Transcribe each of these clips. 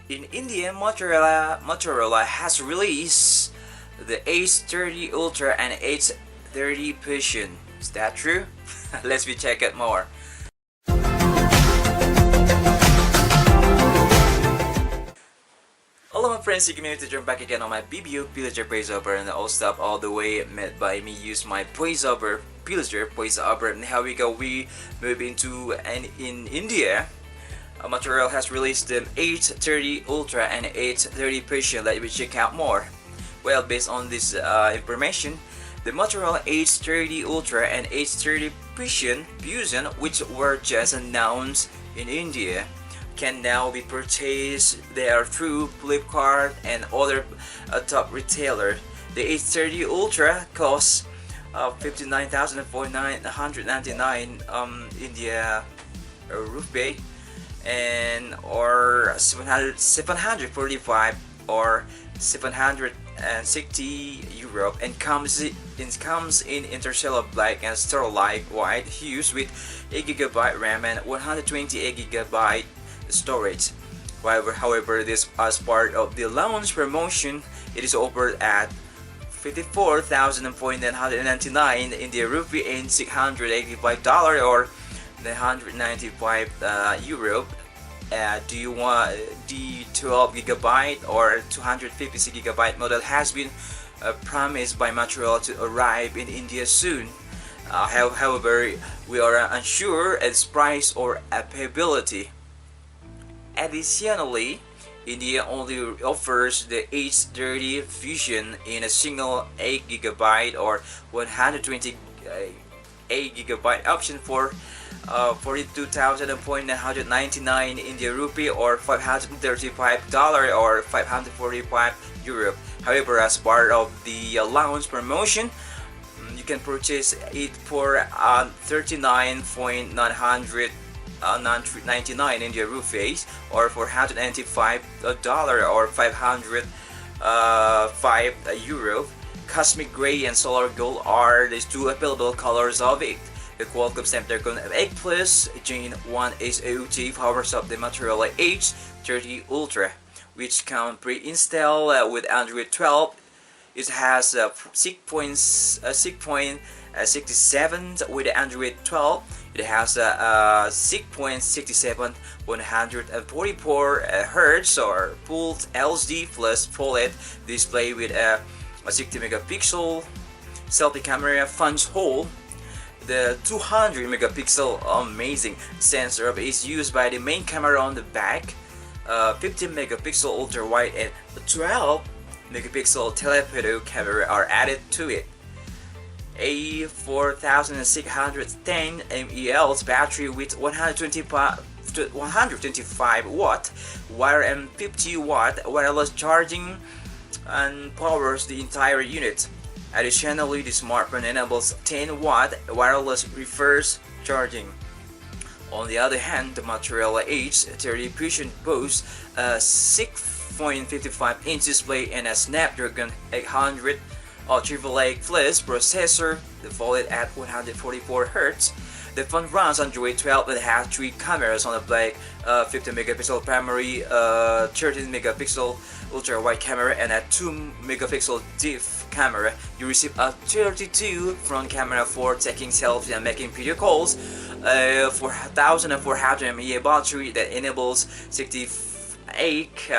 In India, Motorola has released the H30 Ultra and H30 Fusion. Is that true? Let's be check it more. Hello my friends, you can to jump back again on my BBO Pillager voiceover, and all stuff all the way made by me use my voiceover Pillager voiceover. And here we go, we move into in India. Motorola has released the H30 Ultra and H30 Fusion. Let me check out more. Well, based on this information, the Motorola H30 Ultra and H30 Fusion, which were just announced in India, can now be purchased there through Flipkart and other top retailers. The H30 Ultra costs 59,999 India rupee, and or 745 or 760 euro, and comes in interstellar black and starlight white hues with 8GB RAM and 128GB storage. However, this as part of the launch promotion, it is offered at 54,999 Indian rupee and $685 or 995 euro. Do you want the 12GB or 256GB model has been promised by Motorola to arrive in India soon. However, we are unsure its price or availability. Additionally, India only offers the H30 Fusion in a single 8GB or 128GB option for 42,999 Indian rupee or $535 or 545 euro. However, as part of the launch promotion, you can purchase it for 39,999 Indian rupees or $495 or 505 euro. Cosmic Gray and Solar Gold are the two available colors of it. The Qualcomm Snapdragon 8 Plus Gen 1 SoC powers up the Motorola H30 Ultra, which comes pre-installed with Android 12. It has 6.67 with Android 12. It has 6.67 144 Hz or full LCD plus OLED display with a 60 megapixel selfie camera punch hole. The 200 megapixel amazing sensor is used by the main camera on the back. 15 megapixel ultra wide and 12 megapixel telephoto camera are added to it. A 4610 mAh battery with 125 watt wire and 50 watt wireless charging and powers the entire unit. Additionally, the smartphone enables 10 watt wireless reverse charging. On the other hand, the Motorola H30 Fusion boasts a 6.55 inch display and a Snapdragon 800 AAA Plus processor, defaulted at 144 Hz. The phone runs Android 12 and has 3 cameras on the back, 50 megapixel primary, 13 megapixel ultra wide camera, and a 2 megapixel diff camera. You receive a 32 front camera for taking selfies and making video calls, 4,400 mAh battery that enables 68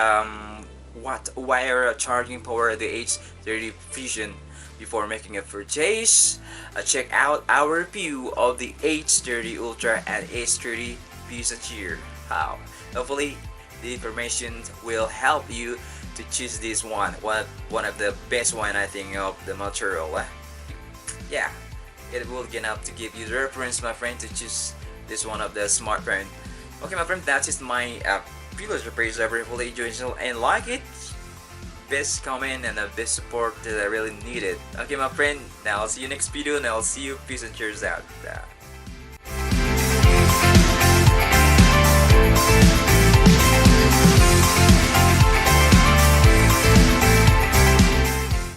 watt wire charging power the H30 Fusion. Before making a purchase, check out our review of the H30 Ultra and H30 Fusion here. Hopefully the information will help you to choose this one of the best one, I think, of the Motorola. Yeah, it will get up to give you the reference, my friend, to choose this one of the smartphone. Okay, my friend, that is my previous review. Hopefully you enjoy and like it. Best comment and the best support that I really needed. Okay, my friend, now I'll see you next video, and I'll see you. Peace and cheers out.